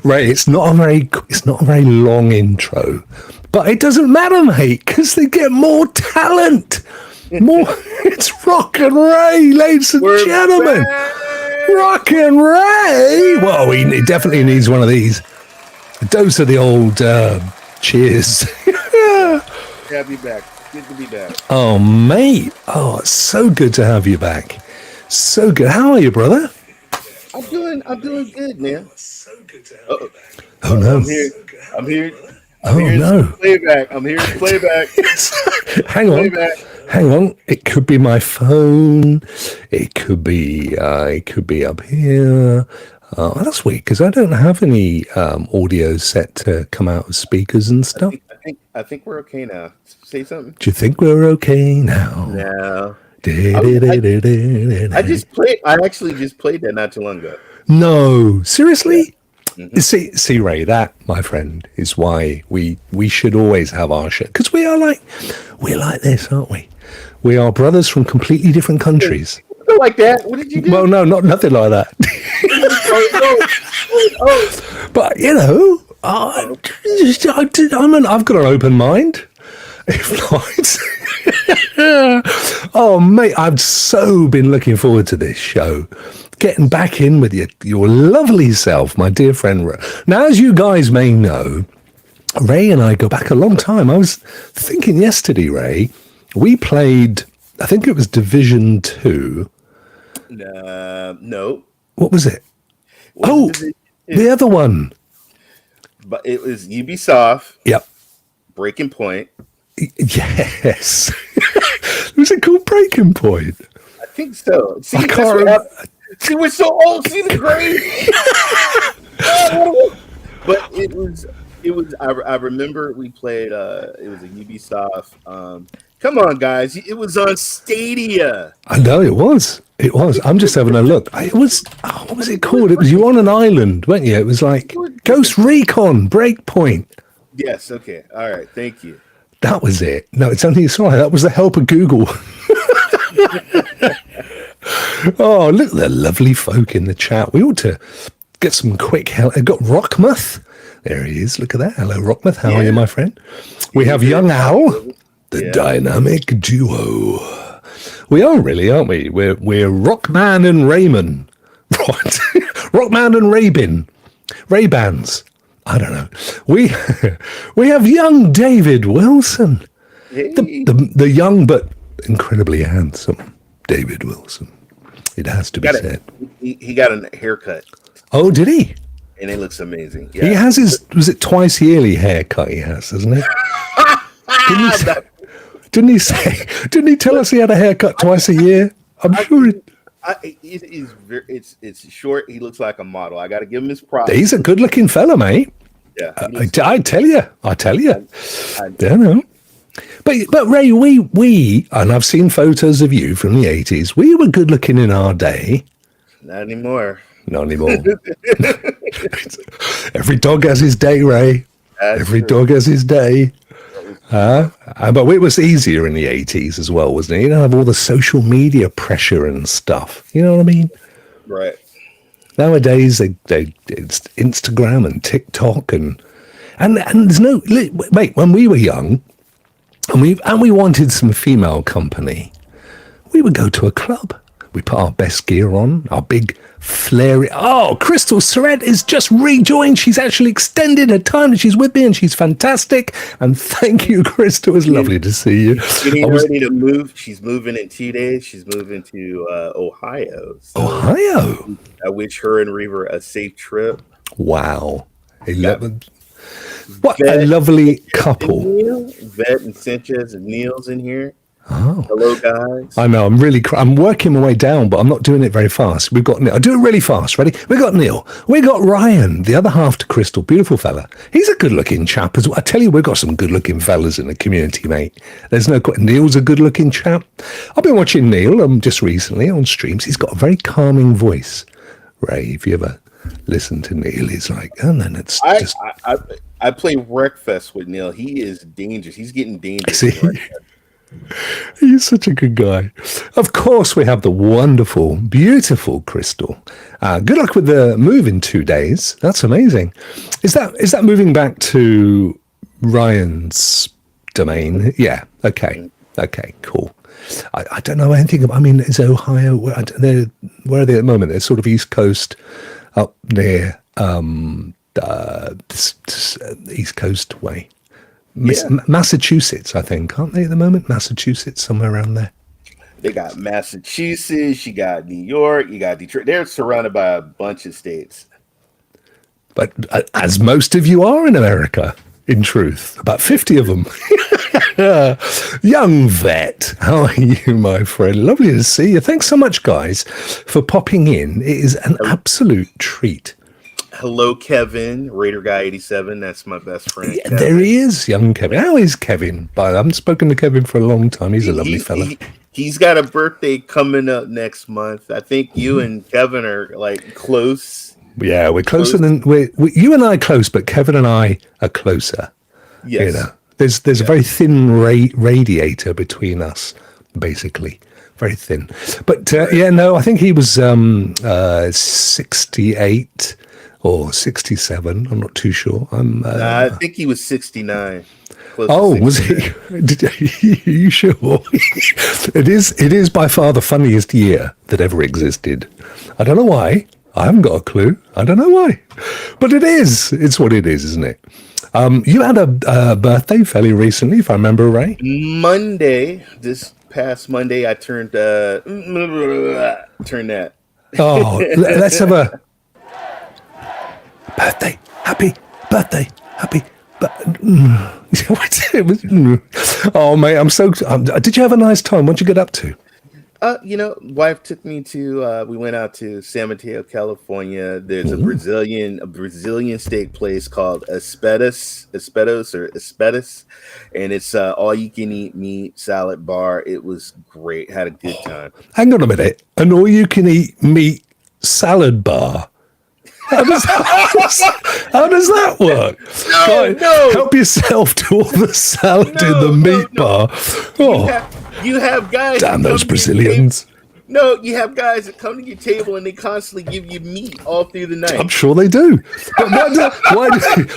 Ray, it's not a very long intro, but it doesn't matter, mate, because they get more talent. It's Rokk and Ray, ladies and gentlemen. Back. Rokk and Ray. Well, he definitely needs one of these. A dose of the old cheers. Yeah, be back. Good to be back. Oh, mate. Oh, it's so good to have you back. So good. How are you, brother? I'm doing good, man. So good to have you back. Oh, no. I'm here. No. Playback. I'm here to playback. Hang on. Playback. Hang on. It could be my phone. It could be up here. That's weird because I don't have any audio set to come out of speakers and stuff. I think we're okay now. Say something. Do you think we're okay now? No. I actually just played that not too long ago. No, seriously? Yeah. Mm-hmm. See, Ray, that, my friend, is why we should always have our shit. Because we're like this, aren't we? We are brothers from completely different countries. Not like that. What did you do? Well, no, nothing like that. But you know, I've got an open mind. If not, oh mate, I've so been looking forward to this show. Getting back in with your lovely self, my dear friend. Now, as you guys may know, Ray and I go back a long time. I was thinking yesterday, Ray, we played, I think it was Division 2. No. What was it? The other one. But it was Ubisoft. Yep. Breaking Point. Yes. Was it called Breaking Point? I think so. See, I can't remember. See, we're so old. See the grade. But it was. I remember we played. It was a Ubisoft. Come on, guys! It was on Stadia. I know it was. It was. I'm just having a look. It was. Oh, what was it called? It was you on an island, weren't you? It was like Ghost Recon Breakpoint. Yes. Okay. All right. Thank you. That was it. No, it's only sorry. That was the help of Google. Oh, look at the lovely folk in the chat. We ought to get some quick help. I've got Rockmuth. There he is. Look at that. Hello, Rockmuth. How are you, my friend? We have Young Owl, the dynamic duo. We are really, aren't we? We're Rockman and Raymond. Right. Rockman and Raybin. Ray-Bans. I don't know. We have young David Wilson. Hey. The young but incredibly handsome David Wilson. It has to be said. He got a haircut. Oh, did he? And it looks amazing. Yeah. He has his, was it twice yearly haircut he has, doesn't he? Didn't he tell us he had a haircut twice a year? I'm sure it's short. He looks like a model. I got to give him his props. He's a good looking fella, mate. Yeah. I tell you. I don't know. But Ray, we, and I've seen photos of you from the 80s. We were good looking in our day. Not anymore. Not anymore. Every dog has his day, Ray. Every dog has his day. But it was easier in the 80s as well, wasn't it? You don't have all the social media pressure and stuff. You know what I mean? Right. Nowadays, it's Instagram and TikTok and there's no, mate, when we were young and we wanted some female company, we would go to a club. We put our best gear on, our big flary. Oh, Crystal Surrett is just rejoined. She's actually extended her time and she's with me and she's fantastic. And thank you, Crystal. It was lovely to see you. Getting ready to move. She's moving in 2 days. She's moving to Ohio. So Ohio. I wish her and Reaver a safe trip. Wow. 11. What a lovely couple. Vet and Sanchez and Neil's in here. Oh. Hello, guys. I know. I'm working my way down, but I'm not doing it very fast. We've got Neil. I'll do it really fast. Ready? We got Neil. We got Ryan, the other half to Crystal. Beautiful fella. He's a good-looking chap as well. I tell you, we've got some good-looking fellas in the community, mate. There's no question. Neil's a good-looking chap. I've been watching Neil just recently on streams. He's got a very calming voice. Ray, if you ever listen to Neil, he's like, and then it's just. I play Wreckfest with Neil. He is dangerous. He's getting dangerous. See? He's such a good guy. Of course, we have the wonderful, beautiful Crystal. Good luck with the move in 2 days. That's amazing. Is that moving back to Ryan's domain? Yeah. Okay. Okay. Cool. I don't know anything about. I mean, is Ohio? Where are they at the moment? They're sort of East Coast, up near East Coast way. Massachusetts, I think, aren't they at the moment? Massachusetts, somewhere around there. They got Massachusetts, you got New York, you got Detroit. They're surrounded by a bunch of states. But as most of you are in America, in truth, about 50 of them. Young vet, how are you, my friend? Lovely to see you. Thanks so much, guys, for popping in. It is an absolute treat. Hello, Kevin, Raider Guy 87. That's my best friend. Yeah, there he is, young Kevin. How is Kevin? I haven't spoken to Kevin for a long time. He's a lovely fella. He's got a birthday coming up next month. I think you and Kevin are like close. Yeah, we're closer than you and I are close, but Kevin and I are closer. Yes. You know, there's a very thin radiator between us, basically. Very thin. But I think he was 68 or 67. I'm not too sure. I think he was 69. Was he? Are you sure? It is by far the funniest year that ever existed. I don't know why. I haven't got a clue. I don't know why. But it is. It's what it is, isn't it? You had a birthday fairly recently, if I remember right. This past Monday, I turned that. Oh, let's have a birthday. Happy birthday. Happy. Oh, mate, I'm so. Did you have a nice time? What'd you get up to? Wife took me to. We went out to San Mateo, California. There's a Brazilian steak place called Espetos, and it's all you can eat meat salad bar. It was great. Had a good time. Hang on a minute. An all you can eat meat salad bar. How does that work? No. Help yourself to all the salad in the meat bar. Oh, you have guys. Damn those Brazilians. No, you have guys that come to your table and they constantly give you meat all through the night. I'm sure they do. But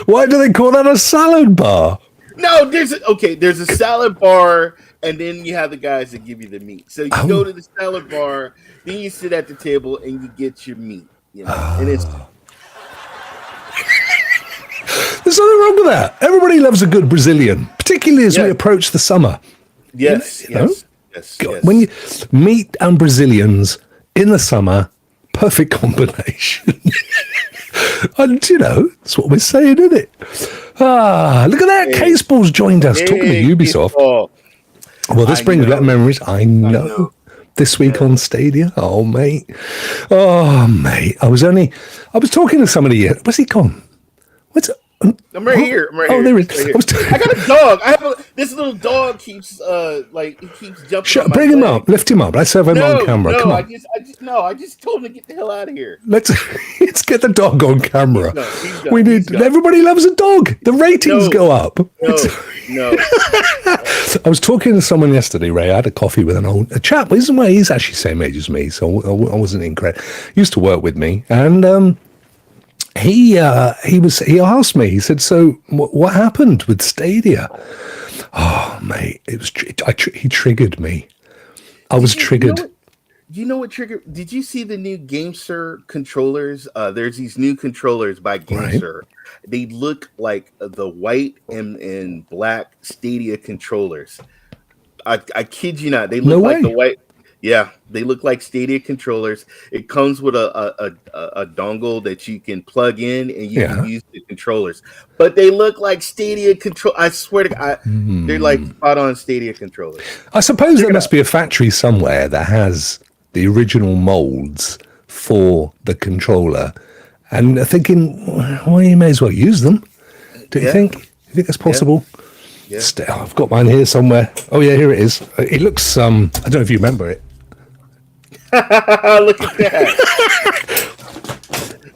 why do they call that a salad bar? No, there's a salad bar, and then you have the guys that give you the meat. So you go to the salad bar, then you sit at the table and you get your meat. And it's. There's nothing wrong with that. Everybody loves a good Brazilian, particularly as we approach the summer. Yes. When you meat and Brazilians in the summer, perfect combination. And that's what we're saying, isn't it? Look at that. Caseball's joined us talking to Ubisoft. Well, this brings back memories. I know. This week on Stadia. Oh, mate. I was talking to somebody. Where's he gone? I'm right here. There he is. I got a dog. This little dog keeps jumping. Bring him up. Lift him up. Let's have him on camera. Come on. I just told him to get the hell out of here. Let's get the dog on camera. He's done. Everybody loves a dog. The ratings go up. No. I was talking to someone yesterday, Ray. I had a coffee with a chap. He's actually same age as me, so I wasn't incorrect. Used to work with me, and he asked me. He said, "So what happened with Stadia?" Oh, mate, he triggered me. I was triggered. You know what triggered? Did you see the new GameSir controllers? There's these new controllers by GameSir. Right. They look like the white and black Stadia controllers. I kid you not. They look like the white. Yeah, they look like Stadia controllers. It comes with a dongle that you can plug in and you can use the controllers. But they look like Stadia control. I swear to God, they're like spot on Stadia controllers. I suppose there must be a factory somewhere that has the original molds for the controller, and thinking, well, you may as well use them. Do you think? You think that's possible? Yeah. I've got mine here somewhere. Oh yeah, here it is. It looks. I don't know if you remember it. Look at that.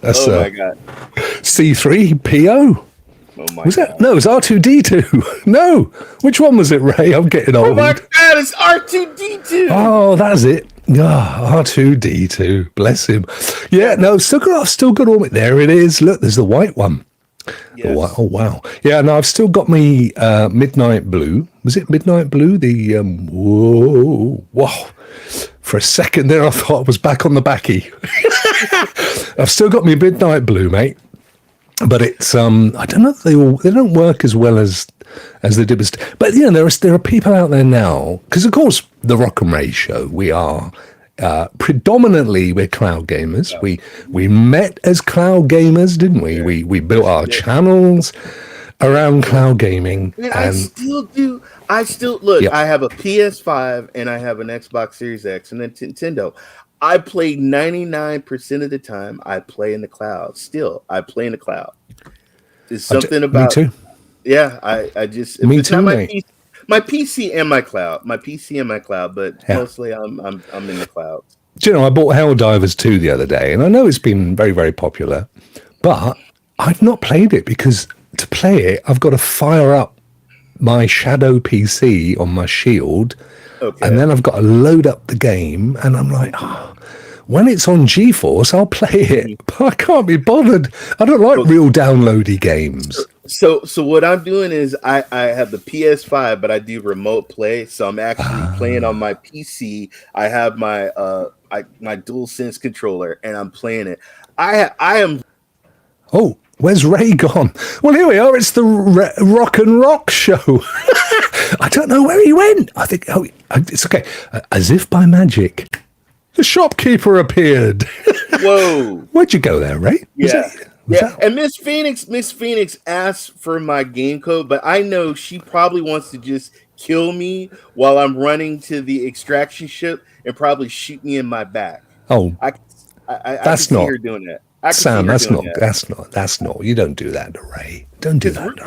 That's my God. C3PO. Oh my Was god. that? No, it was R2D2. No. Which one was it, Ray? I'm getting old. Oh my god, it's R2D2. Oh, that's it. R2D2. Bless him. Yeah, no, still got all. There it is. Look, there's the white one. Yes. Oh wow. Yeah, no, I've still got me Midnight Blue. Was it Midnight Blue? The whoa. For a second there I thought I was back on the backy. I've still got me Midnight Blue, mate. But it's I don't know if they don't work as well as they did. But you know, there are people out there now, because of course the Rokk and Ray show, we are predominantly we're cloud gamers. We met as cloud gamers, didn't we? We built our channels around cloud gaming. And I still do. I still look. Yep. I have a PS5 and I have an Xbox Series X and then Nintendo. I play 99% of the time. I play in the cloud. Still, I play in the cloud. There's something about me too. Yeah, I just Me it's too, not mate. my PC and my cloud. My PC and my cloud, but mostly I'm in the cloud. Do you know, I bought Helldivers 2 the other day, and I know it's been very, very popular, but I've not played it because to play it, I've got to fire up my Shadow PC on my Shield, and then I've got to load up the game, and I'm like, when it's on GeForce, I'll play it, but I can't be bothered. I don't like real downloady games. So what I'm doing is I have the PS5, but I do remote play. So I'm actually playing on my PC. I have my my DualSense controller, and I'm playing it. I am. Oh, where's Ray gone? Well, here we are. It's the Rokk and Rock show. I don't know where he went. I think it's okay. As if by magic, the shopkeeper appeared. Whoa! Where'd you go there, Ray? And Miss Phoenix asked for my game code, but I know she probably wants to just kill me while I'm running to the extraction ship and probably shoot me in my back. Oh, I that's can not see her doing that. Sam. That's not. You don't do that to Ray. Don't do that.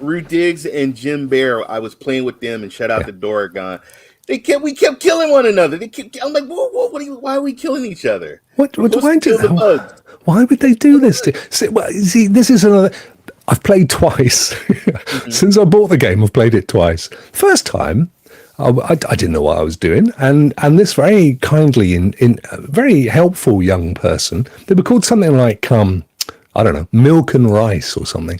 Rue Diggs, and Jim Bear. I was playing with them, and shout out to Doragon. We kept killing one another. I'm like, why are we killing each other? What do I do? Why would they do this? See, this is another. I've played twice since I bought the game. I've played it twice. First time, I didn't know what I was doing, and this very kindly, in very helpful young person. They were called something like I don't know, Milk and Rice or something.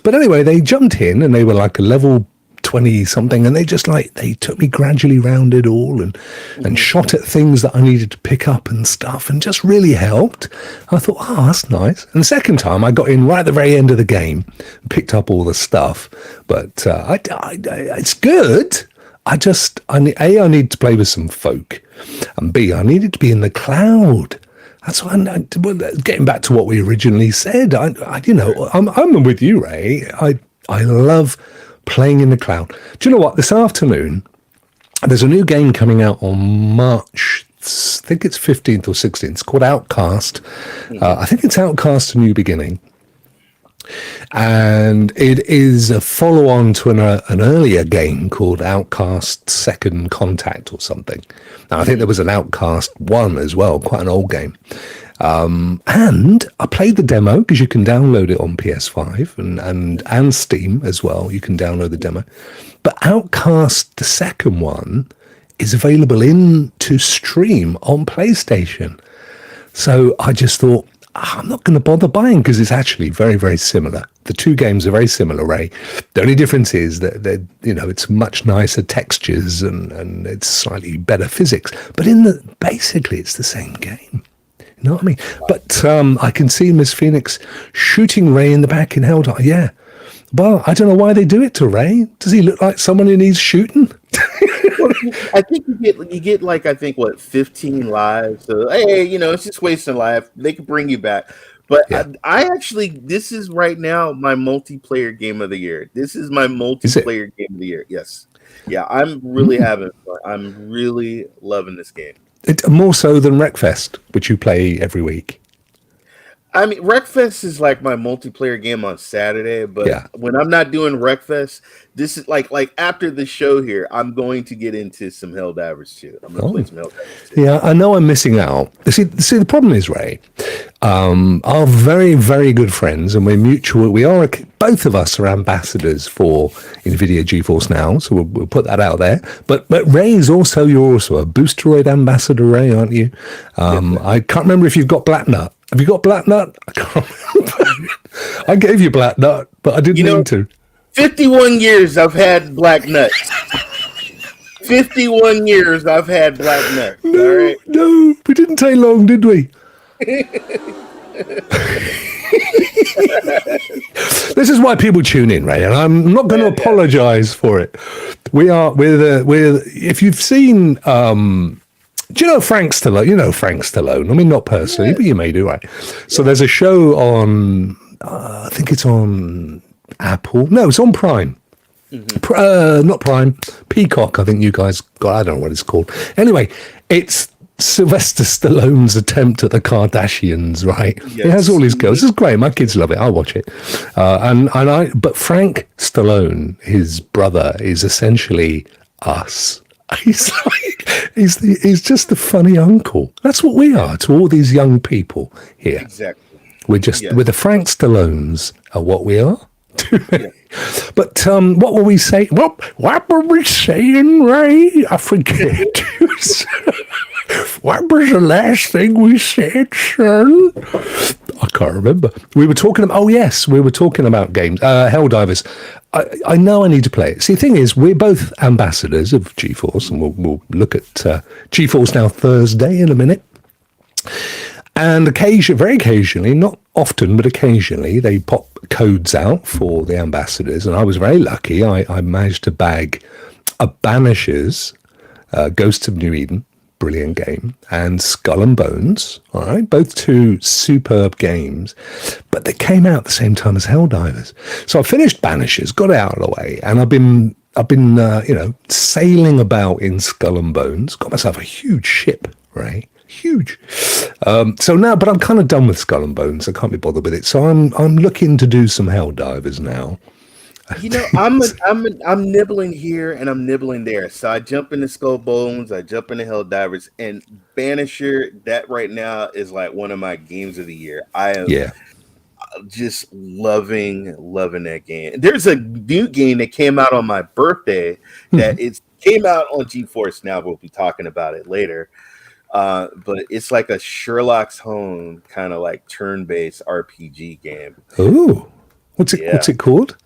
But anyway, they jumped in and they were like a level 20 something, and they took me gradually round it all and shot at things that I needed to pick up and stuff, and just really helped. I thought, oh, that's nice. And the second time I got in right at the very end of the game and picked up all the stuff, but it's good. I need to play with some folk, and B, I needed to be in the cloud. That's why getting back to what we originally said, I'm with you, Ray. I love playing in the cloud. Do you know what? This afternoon, there's a new game coming out on March, I think it's 15th or 16th. It's called Outcast. I think it's Outcast: A New Beginning. And it is a follow-on to an earlier game called Outcast Second Contact or something. Now, I think there was an Outcast 1 as well, quite an old game. And I played the demo because you can download it on PS5 and Steam as well. You can download the demo. But Outcast, the second one, is available to stream on PlayStation. So I just thought, I'm not going to bother buying because it's actually very, very similar. The two games are very similar, Ray. The only difference is that it's much nicer textures and it's slightly better physics. But basically, it's the same game. You know what I mean? But I can see Miss Phoenix shooting Ray in the back in Helldiver. Yeah. Well, I don't know why they do it to Ray. Does he look like someone who needs shooting? I think you get like, I think, 15 lives. So hey, it's just wasting life. They can bring you back. But yeah. I actually, this is right now my multiplayer game of the year. This is my multiplayer game of the year. Yes. Yeah, I'm really having fun. I'm really loving this game. More so than Wreckfest, which you play every week. I mean, Wreckfest is like my multiplayer game on Saturday, but when I'm not doing Wreckfest, this is like after the show here, I'm going to get into some Helldivers too. I'm going to play some Helldivers too. Yeah, I know I'm missing out. See, the problem is, Ray, are very, very good friends, and we're mutual. We are both of us are ambassadors for NVIDIA GeForce Now, so we'll put that out there. But Ray is also you're also a Boosteroid ambassador, Ray, aren't you? I can't remember if you've got Blacknut. Have you got Blacknut? I can't remember. I gave you Blacknut, but I didn't mean to. 51 years I've had Blacknut. 51 years I've had Blacknut. No, all right? No, we didn't take long, did we? This is why people tune in, Ray, and I'm not going to apologize for it. We're if you've seen do you know Frank Stallone? You know Frank Stallone. I mean, not personally, but you may do, right? So there's a show on I think it's on Apple. No, it's on Prime. Not Prime, Peacock. I think you guys got. I don't know what it's called. Anyway, it's Sylvester Stallone's attempt at the Kardashians. Right? Yes. It has all his girls. It's great. My kids love it. I watch it. But Frank Stallone, his brother, is essentially us. He's like he's just the funny uncle. That's what we are to all these young people here. Exactly. We're just we're the Frank Stallones are what we are. But what were we saying? What were we saying, Ray? I forget. What was the last thing we said, son? I can't remember. We were talking about. Oh yes, we were talking about games. Helldivers. I know I need to play it. See, the thing is, we're both ambassadors of GeForce, and we'll look at GeForce Now Thursday in a minute. And very occasionally, not often, but occasionally, they pop codes out for the ambassadors. And I was very lucky. I managed to bag a Banishers, Ghosts of New Eden, brilliant game, and Skull and Bones. All right, both two superb games, but they came out at the same time as Helldivers. So I finished Banishers, got it out of the way, and I've been sailing about in Skull and Bones. Got myself a huge ship, right? Huge. So now, but I'm kind of done with Skull and Bones. I can't be bothered with it. So I'm looking to do some Helldivers now. You know, I'm nibbling here and I'm nibbling there. So I jump into Skull Bones, I jump into Helldivers, and Banisher. That right now is like one of my games of the year. I am just loving that game. There's a new game that came out on my birthday that came out on GeForce Now. We'll be talking about it later. But it's like a Sherlock Holmes kind of like turn-based RPG game. Ooh, what's it called?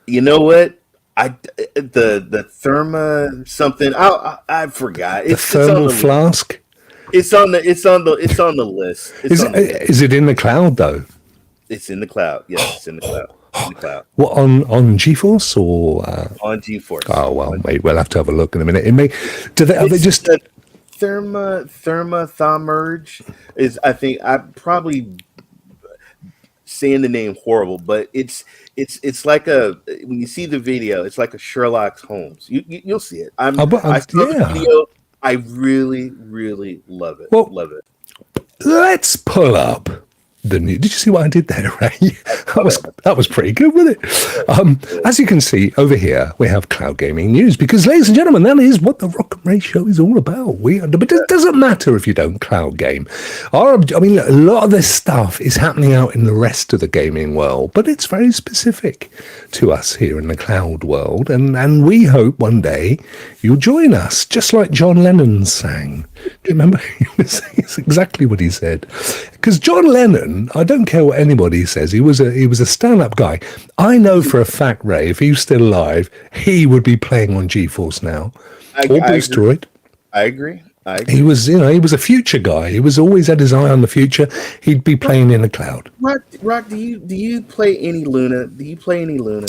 You know what? The Therma something. I forgot. The Thermal Flask. It's on the list. Is it in the cloud though? It's in the cloud. Yes, it's in the cloud. What on GeForce or on GeForce? Oh well, wait, we'll have to have a look in a minute. It may. Are they just Therma Thaumerge is, I think, I'm probably saying the name horrible, but it's like when you see the video, it's like a Sherlock Holmes. You'll see it. I saw the video. I really, really love it. Well, love it. Let's pull up the new. Did you see what I did there, Ray? That was pretty good, wasn't it? As you can see over here, we have cloud gaming news because, ladies and gentlemen, that is what the Rokk and Ray show is all about. But it doesn't matter if you don't cloud game. A lot of this stuff is happening out in the rest of the gaming world, but it's very specific to us here in the cloud world, and we hope one day you'll join us, just like John Lennon sang. Do you remember? It's exactly what he said. Because John Lennon, I don't care what anybody says, he was a stand-up guy. I know for a fact, Ray, if he was still alive, he would be playing on GeForce Now or Boosteroid. I agree. He was a future guy. He was always had his eye on the future. He'd be playing in the cloud. Rokk, do you play any Luna? Do you play any Luna?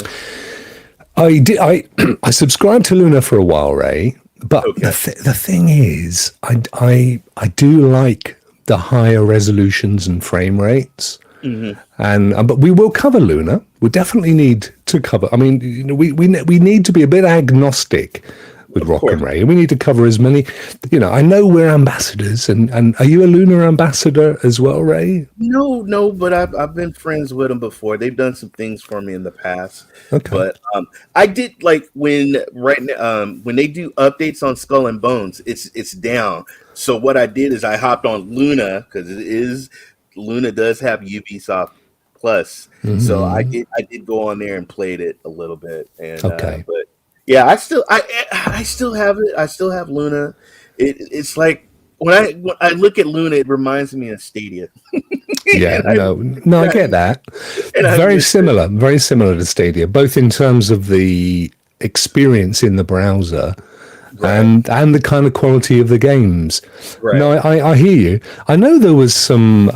I did. I subscribed to Luna for a while, Ray. But the thing is, I do like the higher resolutions and frame rates, but we will cover Luna. We definitely need to cover. I mean, we need to be a bit agnostic with Rokk and Ray. We need to cover as many. I know we're ambassadors, and are you a Luna ambassador as well, Ray? No, but I've been friends with them before. They've done some things for me in the past. Okay, but I did like when they do updates on Skull and Bones, it's down. So what I did is I hopped on Luna because it is Luna does have Ubisoft Plus, so I did go on there and played it a little bit, and Okay. but yeah, I still have it. I still have Luna. It's like when I look at Luna, it reminds me of Stadia. Yeah, and I no, I get that. and I Very miss it. similar, very similar to Stadia, both in terms of the experience in the browser Right, and the kind of quality of the games. right. No, I hear you. I know there was some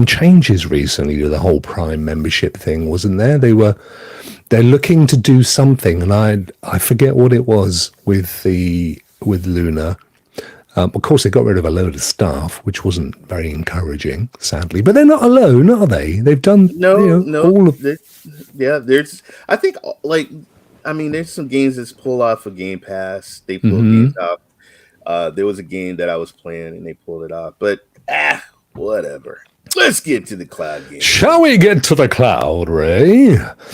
changes recently to the whole Prime membership thing, wasn't there? They're looking to do something, and I forget what it was with Luna. Of course, they got rid of a load of staff, which wasn't very encouraging, sadly. But they're not alone, are they? They've done, No, no. all of. Yeah, there's. I think like, I mean, there's some games that pull off of Game Pass. They pull games off. There was a game that I was playing and they pulled it off, but whatever. Let's get to the cloud game. Shall we get to the cloud, Ray?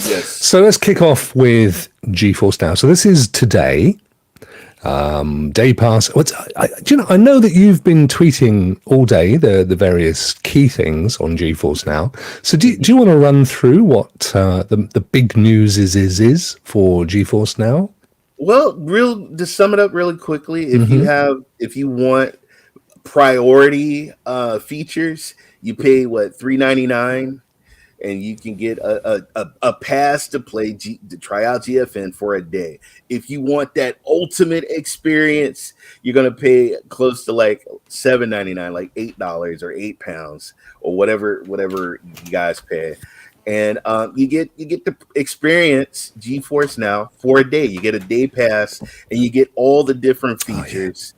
Yes. So let's kick off with GeForce Now. So this is today. Day pass. I know that you've been tweeting all day the various key things on GeForce Now. So do you want to run through what the big news is for GeForce Now? Well, to sum it up really quickly, if you want priority features, you pay what $3.99, and you can get a pass to to try out GFN for a day. If you want that ultimate experience, you're gonna pay close to like $7.99, like $8 or £8 or whatever you guys pay. And you get to experience GeForce Now for a day. You get a day pass, and you get all the different features.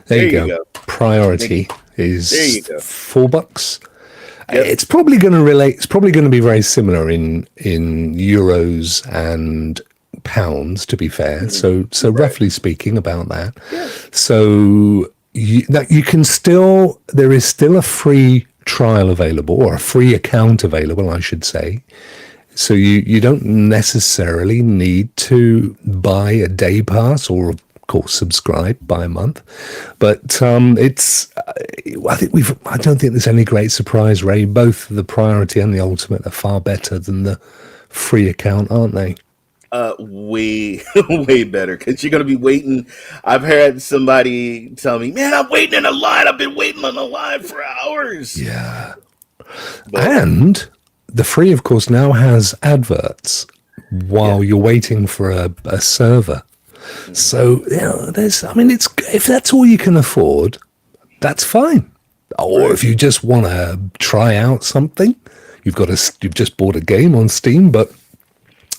There you go. Priority is there you go. $4. Yep. It's probably going to relate. It's probably going to be very similar in euros and pounds. To be fair, so roughly speaking about that. Yeah. So you can still, there is still a free trial available, or a free account available, I should say. So you don't necessarily need to buy a day pass or, of course, subscribe by a month. But I don't think there's any great surprise, Ray. Both the priority and the ultimate are far better than the free account, aren't they? Way way better, because you're gonna be waiting. I've had somebody tell me, "Man, I'm waiting in a line. I've been waiting on the line for hours." Yeah. And the free, of course, now has adverts while you're waiting for a server. So, it's, if that's all you can afford, that's fine. Or if you just want to try out something, you've just bought a game on Steam,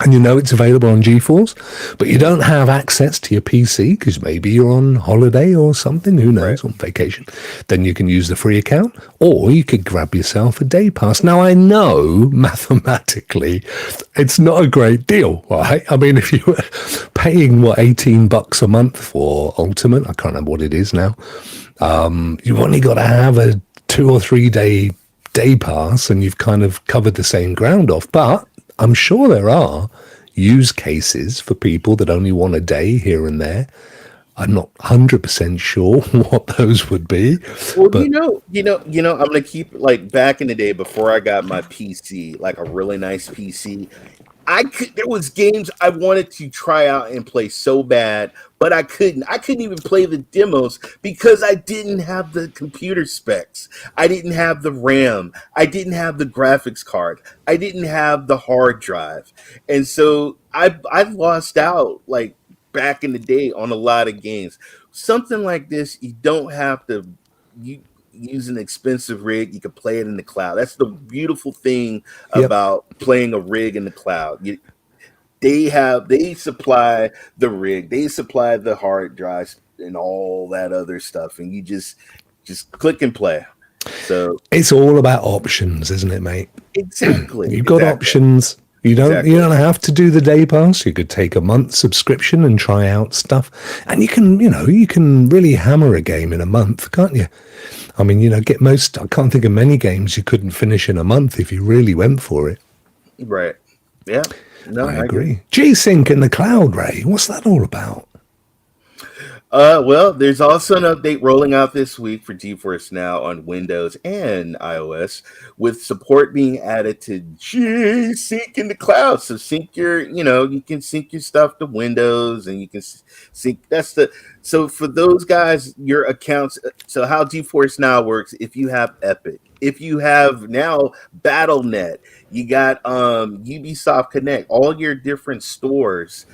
and it's available on GeForce, but you don't have access to your PC because maybe you're on holiday or something, who knows, on vacation, then you can use the free account, or you could grab yourself a day pass. Now, I know mathematically it's not a great deal, right? I mean, if you were paying, $18 a month for Ultimate, I can't remember what it is now, you've only got to have a 2 or 3 day pass, and you've kind of covered the same ground off. But I'm sure there are use cases for people that only want a day here and there. I'm not 100% sure what those would be. Well, but I'm gonna keep, like, back in the day before I got my PC, like a really nice PC. There was games I wanted to try out and play so bad, but I couldn't. I couldn't even play the demos because I didn't have the computer specs. I didn't have the RAM. I didn't have the graphics card. I didn't have the hard drive. And so I've lost out, like, back in the day, on a lot of games. Something like this, you don't have to use an expensive rig. You can play it in the cloud. That's the beautiful thing about playing a rig in the cloud. They supply the rig, they supply the hard drives and all that other stuff, and you just click and play. So it's all about options, isn't it, mate? Exactly. You've got options. You don't have to do the day pass. You could take a month subscription and try out stuff, and you can really hammer a game in a month, can't you? I mean, I can't think of many games you couldn't finish in a month if you really went for it. Right. Yeah. No, I agree. G-Sync in the cloud, Ray. What's that all about? Well, there's also an update rolling out this week for GeForce Now on Windows and iOS, with support being added to G Sync in the cloud. So sync your, you can sync your stuff to Windows, and you can sync. So for those guys, your accounts. So how GeForce Now works: if you have Epic, if you have now BattleNet, you got Ubisoft Connect, all your different stores.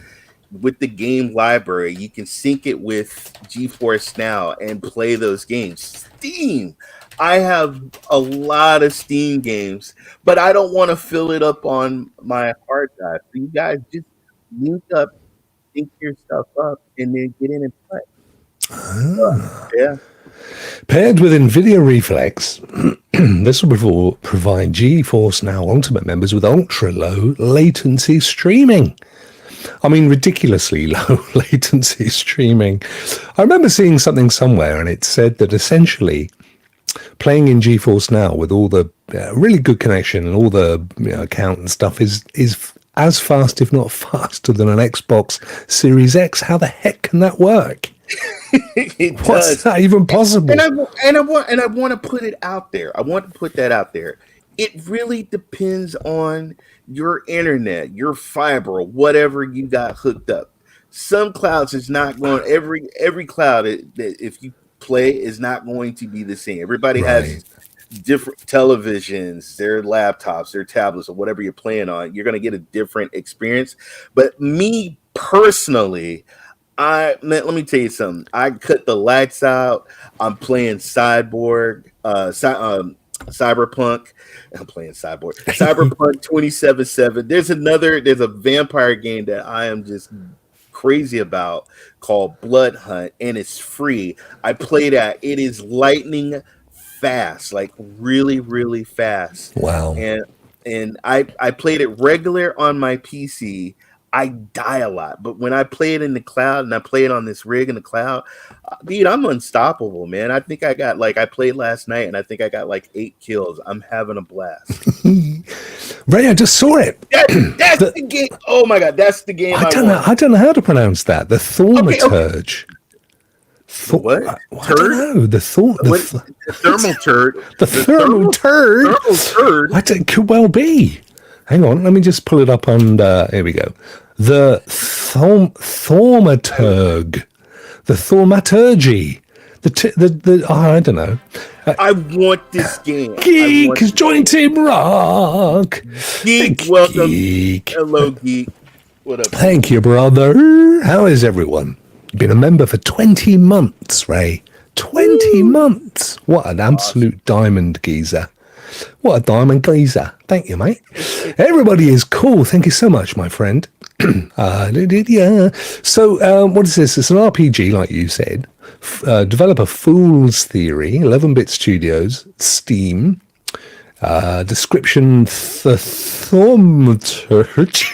With the game library, you can sync it with GeForce Now and play those games. Steam. I have a lot of Steam games, but I don't want to fill it up on my hard drive. So you guys just link up, sync your stuff up, and then get in and play. Yeah. Paired with NVIDIA Reflex, this will provide GeForce Now Ultimate members with ultra-low latency streaming. I mean, ridiculously low latency streaming. I remember seeing something somewhere, and it said that essentially playing in GeForce Now with all the really good connection and all the account and stuff is as fast, if not faster, than an Xbox Series X. How the heck can that work? What's that even possible? And I want to put it out there. I want to put that out there. It really depends on your internet, your fiber, whatever you got hooked up. Some clouds is not going. Every cloud that if you play is not going to be the same. Everybody has different televisions, their laptops, their tablets, or whatever you're playing on. You're going to get a different experience. But me personally, let me tell you something. I cut the lights out. I'm playing Cyborg, Cyberpunk. I'm playing Cyborg. Cyberpunk 2077. There's a vampire game that I am just crazy about called Blood Hunt, and it's free. I play that. It is lightning fast, like really, really fast. Wow. And I played it regular on my PC. I die a lot, but when I play it in the cloud and I play it on this rig in the cloud, dude, I'm unstoppable, man. I think I played last night and I think I got like 8 kills. I'm having a blast. Ray, I just saw it. That's the game. Oh my god, that's the game. I don't know how to pronounce that. The Thaumaturge. What? I don't know. The thermal turd. The thermal turd. Thermal turd. I think it could well be. Hang on, let me just pull it up on. Here we go. The Thaumaturg, the Thaumaturgy, I don't know. I want this game. Geek has joined Team Rokk. Geek, welcome. Hello, Geek. What up? Thank you, brother. How is everyone? Been a member for 20 months, Ray. 20 months. What an absolute diamond geezer. What a diamond geezer. Thank you, mate. Everybody is cool. Thank you so much, my friend. Yeah. So, what is this? It's an RPG, like you said. Developer Fool's Theory, 11-bit Studios, Steam. Description: The Thaumaturge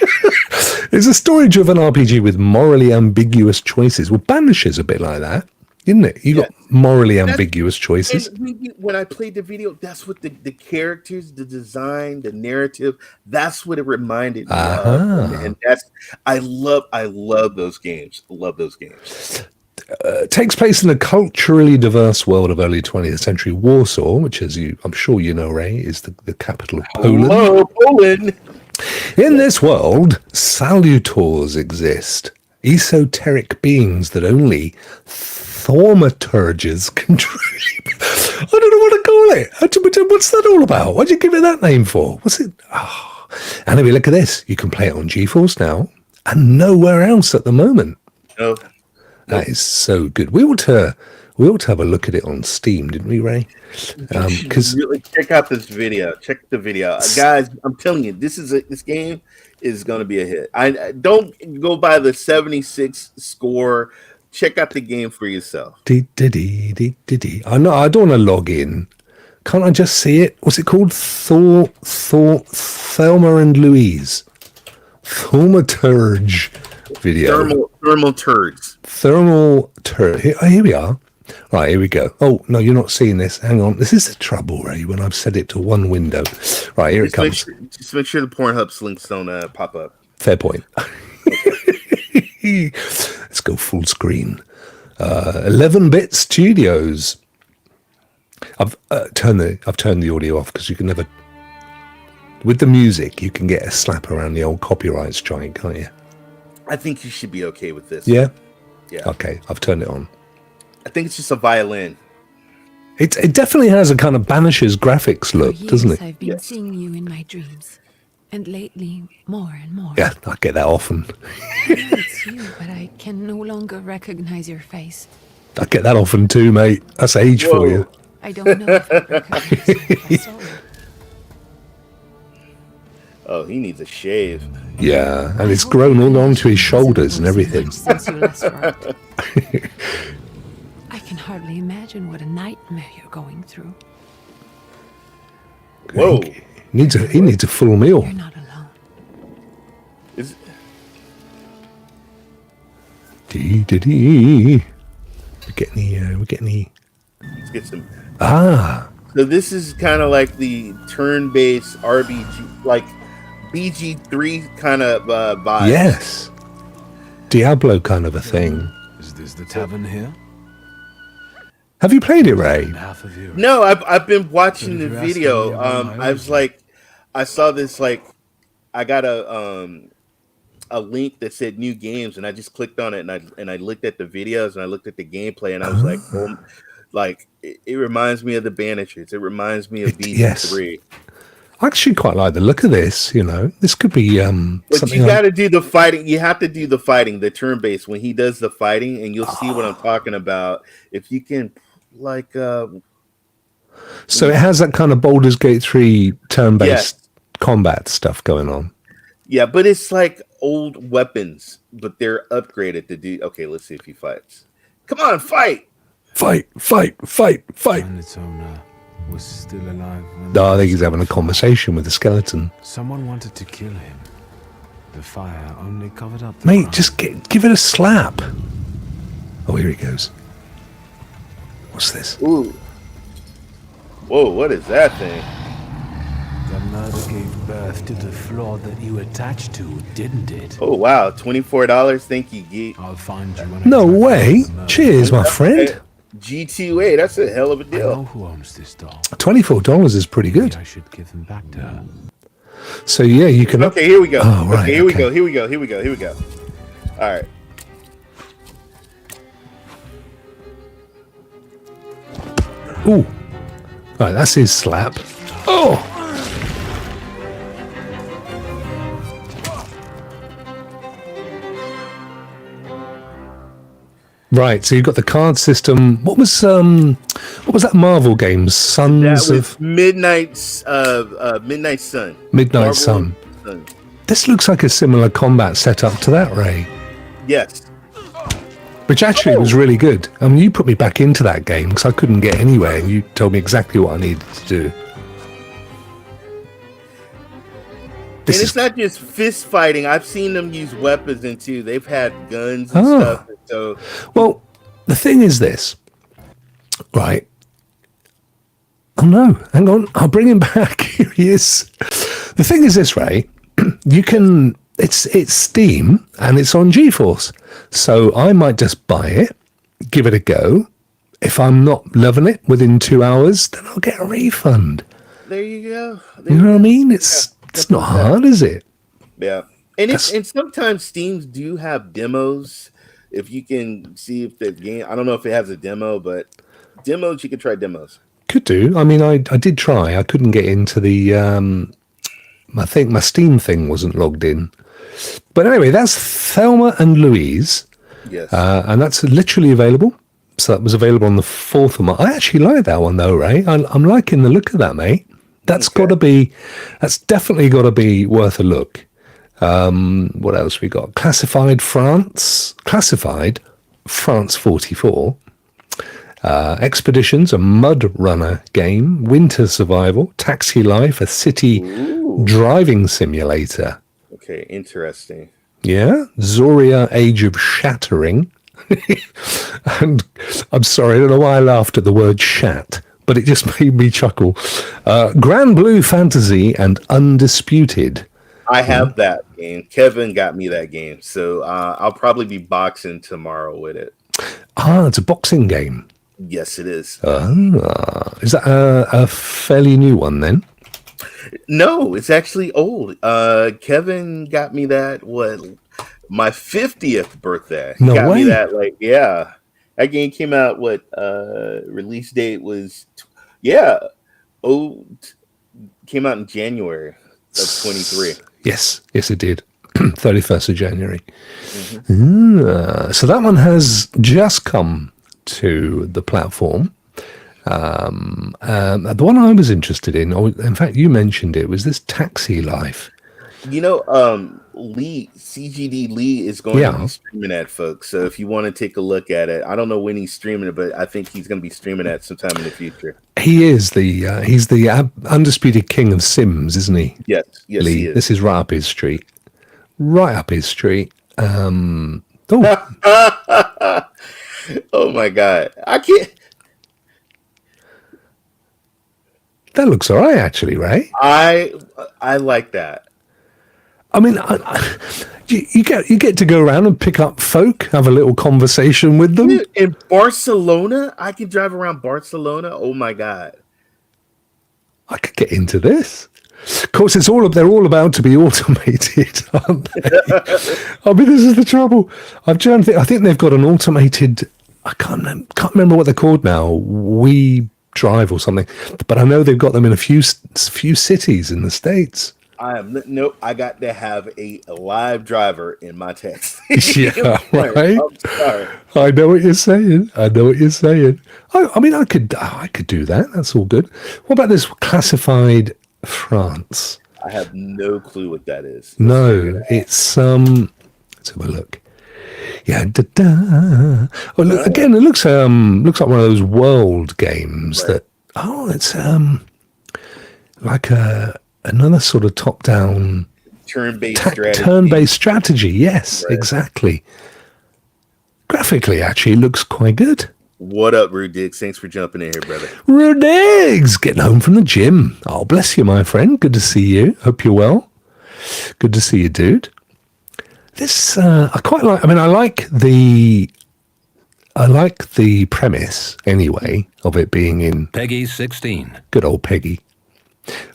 is a story-driven RPG with morally ambiguous choices. Well, Banish is a bit like that, isn't it? You got morally ambiguous choices. And when I played the video, that's what the characters, the design, the narrative, that's what it reminded me of. And I love those games. I love those games. Takes place in a culturally diverse world of early 20th century Warsaw, which, I'm sure you know, Ray, is the capital of Poland. Hello, Poland. In this world, salutors exist, esoteric beings that only thaumaturges can truly. I don't know what to call it. What's that all about? Why'd you give it that name for? What's it? Oh. Anyway, look at this. You can play it on GeForce Now and nowhere else at the moment. Oh. That is so good. We ought to have a look at it on Steam, didn't we, Ray? Because really check out this video. Check the video, guys. I'm telling you, this game is going to be a hit. I don't go by the 76 score. Check out the game for yourself. I know. I don't want to log in. Can't I just see it? What's it called? Thelma and Louise. Thaumaturge video. Thermal turds. Thermal turd. Here we are. Right, here we go. Oh, no, you're not seeing this. Hang on. This is the trouble, Ray, when I've set it to one window. Right, here it comes. Just make sure the Pornhub links don't pop up. Fair point. Let's go full screen. 11-bit studios. I've turned the audio off because you can never. With the music, you can get a slap around the old copyright strike, can't you? I think you should be okay with this. Yeah. Yeah. Okay, I've turned it on. I think it's just a violin. It definitely has a kind of Banishers graphics look, doesn't it? I've been seeing you in my dreams, and lately more and more. Yeah, I get that often. I know it's you, but I can no longer recognize your face. I get that often too, mate. That's age for you. I don't know if I recognize you, but I saw you. Oh, he needs a shave. Yeah, and it's grown all onto his shoulders and everything. Since you last wrote. I can hardly imagine what a nightmare you're going through. Whoa. He needs a full meal. You're not alone. Is We're getting the. Let's get some. So this is kind of like the turn-based RBG, like BG3 kind of vibe. Yes. Diablo kind of a thing. Is this the tavern here? Have you played it, Ray? No, I've been watching the But if you're video. asking me, I was like, I saw this, like, I got a link that said new games, and I just clicked on it, and I looked at the videos, and I looked at the gameplay, and I was like, oh, like it reminds me of the Banishers. It reminds me of BG3. Yes. I actually quite like the look of this. You know, this could be But something. you got to do the fighting. You have to do the fighting, the turn-based, when he does the fighting, and you'll see what I'm talking about. If you can, like, So it has that kind of Baldur's Gate 3 turn-based combat stuff going on. yeah, but it's like old weapons, but they're upgraded to do. Okay, let's see if he fights. Come on, fight! Fight! And its owner was still alive. No, I think he's having a conversation with the skeleton. Someone wanted to kill him. The fire only covered up the Mate, crime. just give it a slap. Oh, here he goes. What's this? Ooh. Whoa, what is that thing? The murder gave birth to the flaw that you attached to, didn't it? Oh, wow, $24. Thank you, Geek. I'll find you when I No track way. down the murderer. Cheers, my friend. G2A, that's a hell of a I know deal. who owns this doll. $24 is pretty Maybe good. I should give them back to her. So yeah, you can. Okay, here we go. Oh, right, okay, here we okay. go. Here we go. Here we go. Here we go. All right. Ooh. Right, that's his slap. Oh. Right, so you've got the card system. What was that Marvel game? Sons That was of Midnight Sun. Midnight Marvel Sun. Sun. This looks like a similar combat setup to that, Ray. Yes. Which actually was really good. I mean, you put me back into that game because I couldn't get anywhere, and you told me exactly what I needed to do. And it's not just fist fighting. I've seen them use weapons and too. They've had guns and Oh. stuff. So Well, the thing is this, right? Oh no, hang on, I'll bring him back. Here he is. The thing is this, Ray. You can. It's Steam and it's on GeForce, so I might just buy it, give it a go. If I'm not loving it within 2 hours, then I'll get a refund. there you go. You know what I mean? It's not hard, is it? Yeah. And sometimes Steams do have demos. If you can see if the game, I don't know if it has a demo, but demos, you can try demos. Could do. I mean, I did try. I couldn't get into the. I think my Steam thing wasn't logged in. But anyway, that's Thelma and Louise, Yes. and that's literally available. So that was available on the 4th of March. I actually like that one though, Ray. I'm liking the look of that, mate. That's definitely got to be worth a look. What else we got? Classified France 44. Expeditions, a mud runner game. Winter Survival, Taxi Life, a city driving simulator. Okay, interesting. Yeah, Zoria, Age of Shattering. And I'm sorry, I don't know why I laughed at the word shat, but it just made me chuckle. Grand Blue Fantasy and Undisputed. I have that game. Kevin got me that game, so I'll probably be boxing tomorrow with it. It's a boxing game. Yes, it is. Is that a fairly new one then? No, it's actually old. Kevin got me that my 50th birthday. No got way. me that that game came out release date was came out in January of 23. Yes, it did. 31st of January. So that one has just come to the platform. The one I was interested in, or in fact, you mentioned it, was this Taxi Life. CGD Lee is going to be streaming that, folks. So if you want to take a look at it, I don't know when he's streaming it, but I think he's going to be streaming that sometime in the future. He is he's the undisputed king of Sims, isn't he? Yes, Lee. he is. This is right up his street. Oh my God, I can't. That looks all right, actually, Ray. I like that. I mean, you get to go around and pick up folk, have a little conversation with them. Dude, in Barcelona, I can drive around Barcelona. Oh my God, I could get into this. Of course, they're all about to be automated, aren't they? I mean, this is the trouble. I'm trying to think. I think they've got an automated. I can't remember what they're called now. We Drive or something, but I know they've got them in a few cities in the States. I got to have a live driver in my taxi. Yeah, right. I'm sorry. I know what you're saying. I mean, I could do that. That's all good. What about this Classified France? I have no clue what that is. No, it's let's have a look. Yeah, oh, look, again, it looks like one of those world games that. Oh, it's like another sort of top-down turn-based strategy. Yes, exactly. Graphically, actually, it looks quite good. What up, Rude Diggs? Thanks for jumping in here, brother. Rude Diggs, getting home from the gym. Oh, bless you, my friend. Good to see you. Hope you're well. Good to see you, dude. This I quite like. I mean, I like the premise anyway of it being in Peggy 16. Good old Peggy.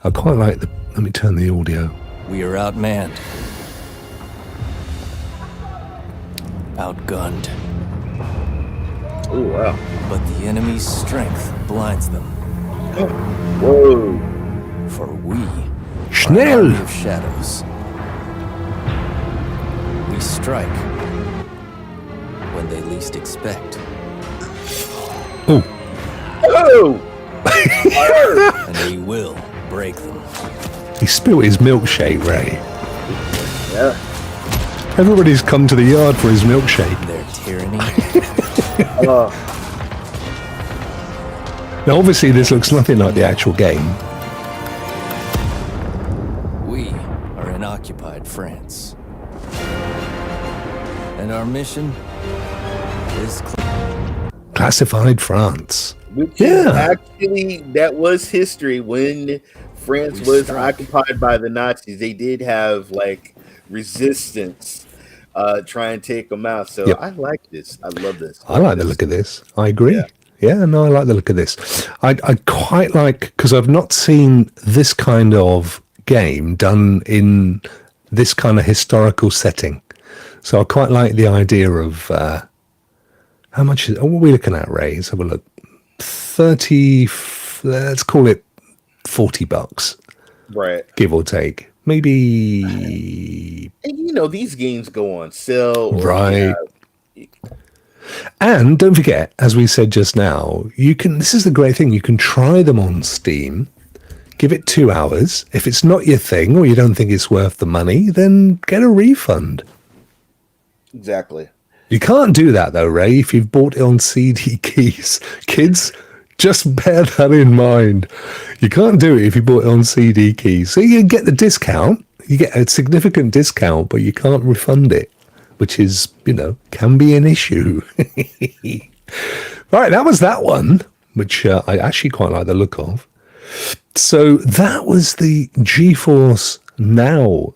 I quite like the. Let me turn the audio. We are outmanned, outgunned. Oh wow! But the enemy's strength blinds them. Whoa! For we Schnell. are an army of shadows. We strike when they least expect. Oh. And we will break them. He spilled his milkshake, Ray. Yeah. Everybody's come to the yard for his milkshake. Their tyranny. Now, obviously, this looks nothing like the actual game. We are in occupied France. And our mission is Classified France. Actually, that was history when France was occupied by the Nazis. They did have resistance, try and take them out. So I like this. I love this. I like the look of this. I agree. Yeah, no, I like the look of this. I quite like, because I've not seen this kind of game done in this kind of historical setting. So I quite like the idea of how much what are we looking at, Ray? Let's have a look. 30, let's call it $40, right? Give or take. Maybe. And these games go on sale, right? And don't forget, as we said just now, you can. This is the great thing. You can try them on Steam. Give it 2 hours. If it's not your thing, or you don't think it's worth the money, then get a refund. Exactly. You can't do that though, Ray, if you've bought it on CD keys. Kids, just bear that in mind. You can't do it if you bought it on CD keys. So you get the discount, you get a significant discount, but you can't refund it, which is, can be an issue. Right, that was that one, which I actually quite like the look of. So that was the GeForce Now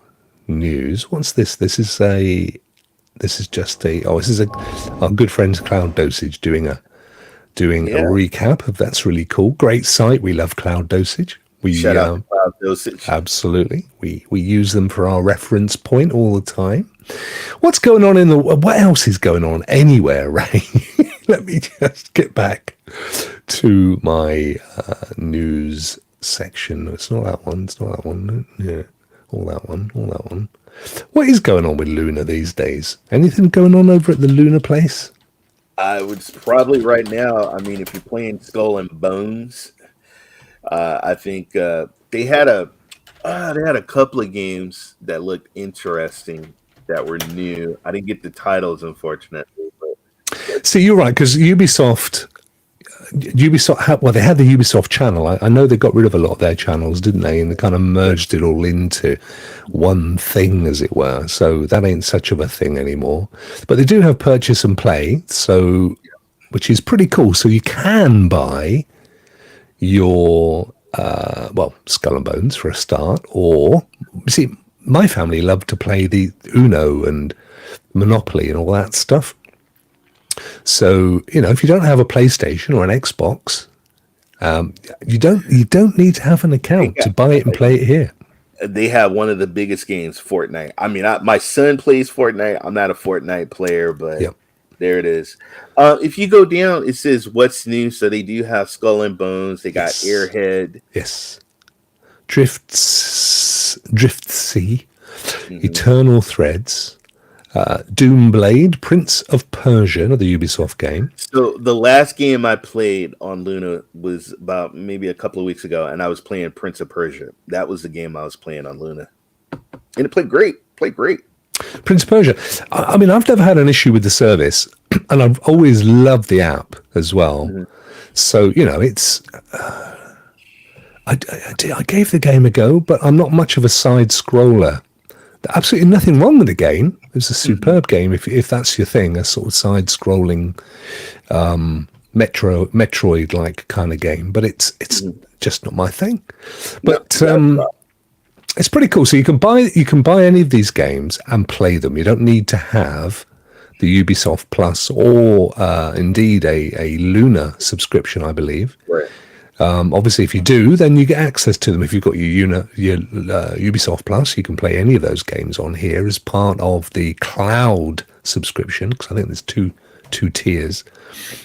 news. What's this? This is This is just our good friend Cloud Dosage doing a recap of that's really cool. Great site. We love Cloud Dosage. Shout out to Cloud Dosage. Absolutely. We use them for our reference point all the time. What's going on what else is going on anywhere, Ray? Let me just get back to my news section. It's not that one. Yeah. All that one. What is going on with Luna these days? Anything going on over at the Luna place? I would probably right now. I mean, if you're playing Skull and Bones, I think they had a couple of games that looked interesting that were new. I didn't get the titles, unfortunately. But see, you're right, because Ubisoft, they had the Ubisoft channel. I know they got rid of a lot of their channels, didn't they? And they kind of merged it all into one thing, as it were. So that ain't such of a thing anymore. But they do have purchase and play, which is pretty cool. So you can buy your Skull and Bones for a start, or see, my family loved to play the Uno and Monopoly and all that stuff. So, if you don't have a PlayStation or an Xbox, you don't need to have an account to buy it and play it here. They have one of the biggest games, Fortnite. I mean, my son plays Fortnite. I'm not a Fortnite player, but there it is. If you go down, it says what's new. So they do have Skull and Bones. They got Airhead. Yes. Driftsea, Eternal Threads, Doomblade, Prince of Persia, another Ubisoft game. So the last game I played on Luna was about maybe a couple of weeks ago, and I was playing Prince of Persia. That was the game I was playing on Luna, and it played great. Prince of Persia. I mean, I've never had an issue with the service, and I've always loved the app as well. Mm-hmm. So it's. I gave the game a go, but I'm not much of a side scroller. Absolutely nothing wrong with the game. It's a superb game if that's your thing, a sort of side scrolling Metroid like kind of game. But it's just not my thing. But it's pretty cool. So you can buy any of these games and play them. You don't need to have the Ubisoft Plus or indeed a Luna subscription, I believe. Right. Obviously, if you do, then you get access to them. If you've got your Ubisoft Plus, you can play any of those games on here as part of the cloud subscription, because I think there's two tiers.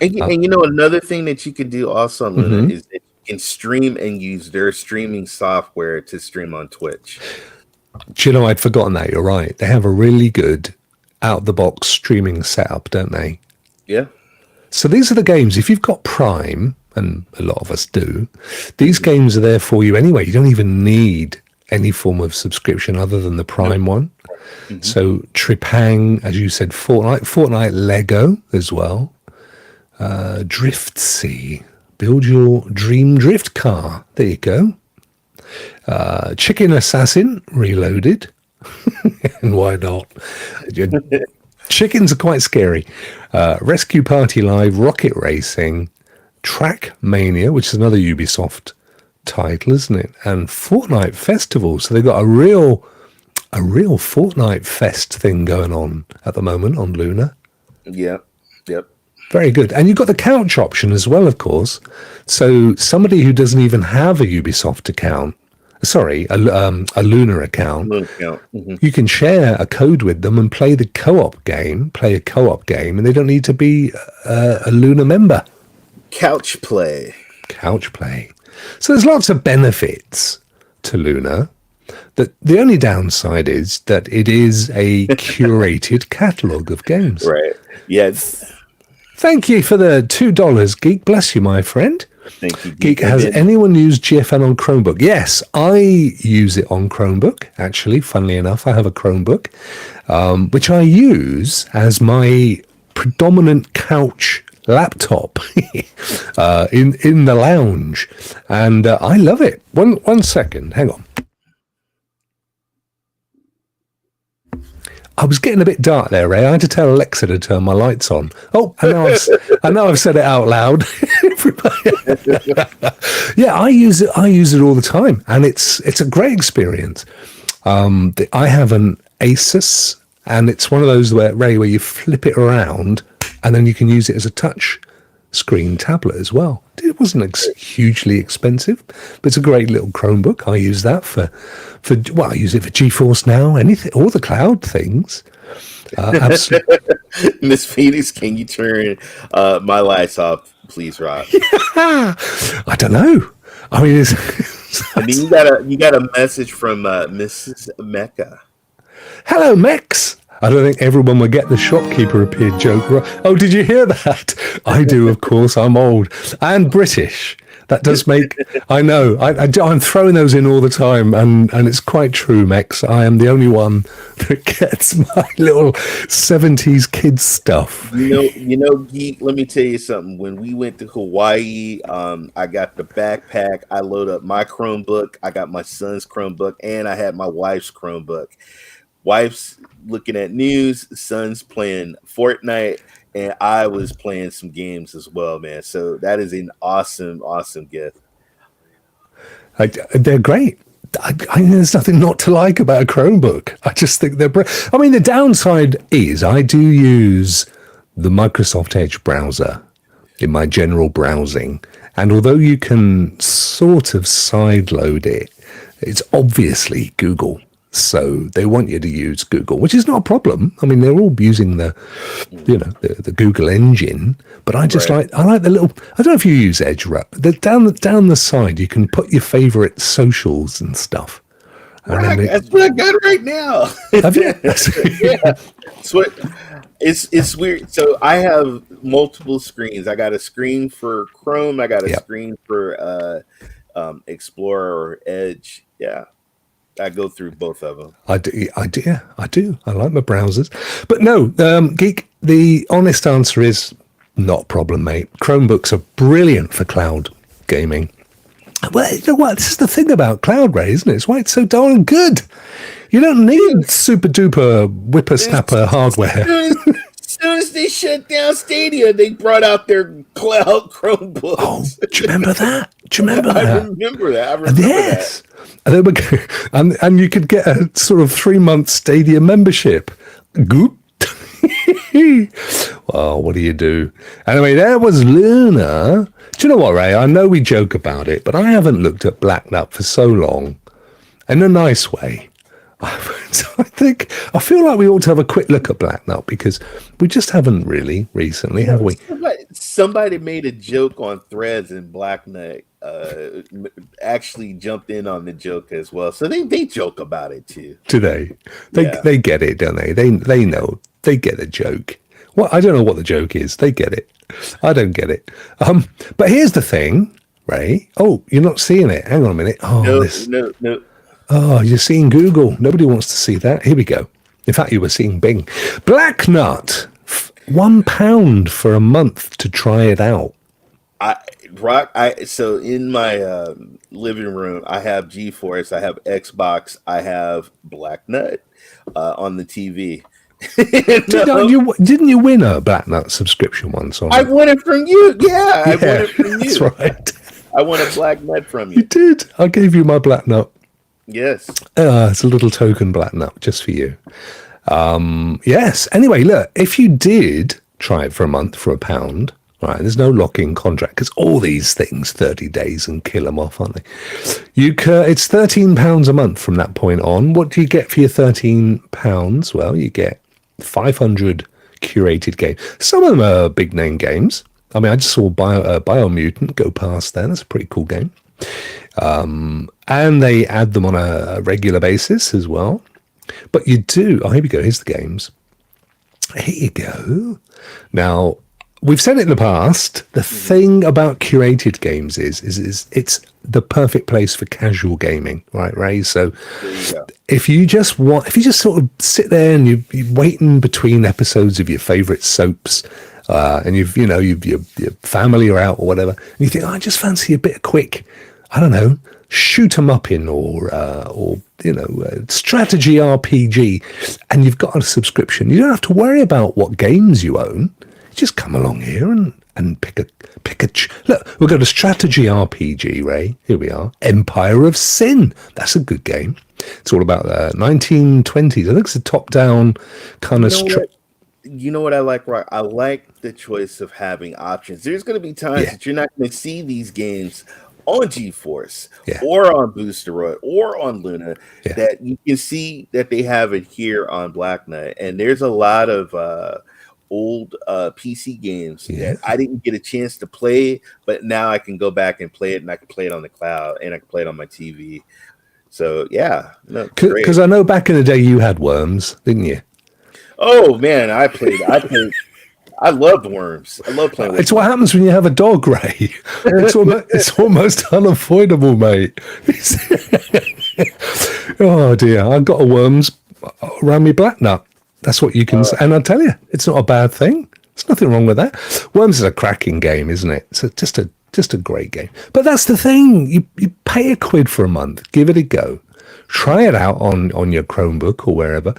And another thing that you can do also on Luna is that you can stream and use their streaming software to stream on Twitch. Do you know, I'd forgotten that. You're right. They have a really good out-the-box streaming setup, don't they? Yeah. So these are the games. If you've got Prime, and a lot of us do, these games are there for you anyway. You don't even need any form of subscription other than the Prime one. Mm-hmm. So Tripang, as you said, Fortnite Lego as well. Driftsea, build your dream drift car. There you go. Chicken Assassin Reloaded. And why not? Chickens are quite scary. Rescue Party Live, Rocket Racing, Track Mania, which is another Ubisoft title, isn't it? And Fortnite Festival. So they've got a real Fortnite Fest thing going on at the moment on Luna. Yeah. Yep. Very good. And you've got the couch option as well, of course. So somebody who doesn't even have a Ubisoft account, a Luna account, you can share a code with them and play a co-op game, and they don't need to be a Luna member. Couch play. So there's lots of benefits to Luna. The only downside is that it is a curated catalogue of games. Right. Yes. Thank you for the $2, Geek. Bless you, my friend. Thank you, Geek. Has anyone used GFN on Chromebook? Yes, I use it on Chromebook. Actually, funnily enough, I have a Chromebook, which I use as my predominant couch laptop in the lounge, and I love it. One second, hang on. I was getting a bit dark there, Ray. I had to tell Alexa to turn my lights on. Oh, I know I've said it out loud. Yeah, I use it all the time, and it's a great experience. I have an Asus and it's one of those where you flip it around, and then you can use it as a touch screen tablet as well. It wasn't hugely expensive, but it's a great little Chromebook. I use that for I use it for GeForce Now, anything, all the cloud things. Absolutely. Miss Phoenix, can you turn my lights off, please, Rokk? I don't know. I mean, and then you got a message from Mrs. Mecca. Hello, Mex. I don't think everyone will get the shopkeeper appeared joke right. Oh, did you hear that? I do, of course. I'm old and British. That does make... I know. I'm throwing those in all the time, and it's quite true, Mex. I am the only one that gets my little 70s kids stuff. You know, Geek, let me tell you something. When we went to Hawaii, I got the backpack. I load up my Chromebook. I got my son's Chromebook, and I had my wife's Chromebook. Wife's looking at news, son's playing Fortnite, and I was playing some games as well, man. So that is an awesome gift. They're great. There's nothing not to like about a Chromebook. I just think they're I mean, the downside is I do use the Microsoft Edge browser in my general browsing, and although you can sort of sideload it, it's obviously Google. So they want you to use Google, which is not a problem. I mean, they're all using the Google engine, but I just I like the little. I don't know if you use Edge, down the side you can put your favorite socials and stuff. That's what I got right now. Have you? Yeah. So it's weird. So I have multiple screens. I got a screen for Chrome. I got a screen for Explorer or Edge. Yeah. I go through both of them. I do. I like my browsers, but no, Geek. The honest answer is not a problem, mate. Chromebooks are brilliant for cloud gaming. Well, you know what? This is the thing about Cloud Ray, isn't it? It's why it's so darn good. You don't need super duper whippersnapper hardware. As soon as they shut down Stadia, they brought out their cloud Chromebooks. Oh, do you remember that? I remember that. Yes. And you could get a sort of 3-month Stadia membership. Goop. Well, what do you do? Anyway, there was Luna. Do you know what, Ray? I know we joke about it, but I haven't looked at Blacknut for so long. In a nice way. So I feel like we ought to have a quick look at Blacknut because we just haven't really recently, have we? Somebody made a joke on Threads, and Blacknut actually jumped in on the joke as well. So they joke about it too. Do they? They get it, don't they? They know. They get a joke. Well, I don't know what the joke is. They get it. I don't get it. But here's the thing, Ray. Oh, you're not seeing it. Hang on a minute. Oh, no. Oh, you're seeing Google. Nobody wants to see that. Here we go. In fact, you were seeing Bing. Blacknut, £1 for a month to try it out. So in my living room, I have GeForce, I have Xbox, I have Blacknut on the TV. Didn't you win a Blacknut subscription once? I won it from you. Yeah, I won it from you. That's right. I won a Blacknut from you. You did. I gave you my Blacknut. Yes. It's a little token Blacknut just for you. Yes. Anyway, look, if you did try it for a month for £1, right, there's no lock-in contract because all these things 30 days and kill them off, aren't they? It's £13 a month from that point on. What do you get for your £13? Well, you get 500 curated games. Some of them are big name games. I mean, I just saw Biomutant go past there. That's a pretty cool game. And they add them on a regular basis as well. But you do. Oh, here we go. Here's the games. Here you go. Now, we've said it in the past. The thing about curated games is it's the perfect place for casual gaming, right, Ray? So if you just sort of sit there and you're waiting between episodes of your favorite soaps, and your family are out or whatever, and you think, I just fancy a bit of quick, I don't know, shoot 'em up in or strategy RPG, and you've got a subscription. You don't have to worry about what games you own. You just come along here and pick a look. We've got a strategy RPG, Ray. Here we are, Empire of Sin. That's a good game. It's all about 1920s. I think it's a top-down kind of. You know what I like, Rock? I like the choice of having options. There's going to be times that you're not going to see these games on GeForce or on Boosteroid or on Luna that you can see that they have it here on Blacknut. And there's a lot of old PC games that I didn't get a chance to play, but now I can go back and play it, and I can play it on the cloud, and I can play it on my TV. So because I know back in the day you had Worms, didn't you? Oh man, I played. I loved Worms. I love playing. It's what happens when you have a dog, Ray. It's almost unavoidable, mate. Oh dear, I got a Worms around me Blacknut. That's what you can say, and I tell you, it's not a bad thing. There's nothing wrong with that. Worms is a cracking game, isn't it? It's just a great game. But that's the thing. You pay £1 for a month, give it a go. Try it out on your Chromebook or wherever.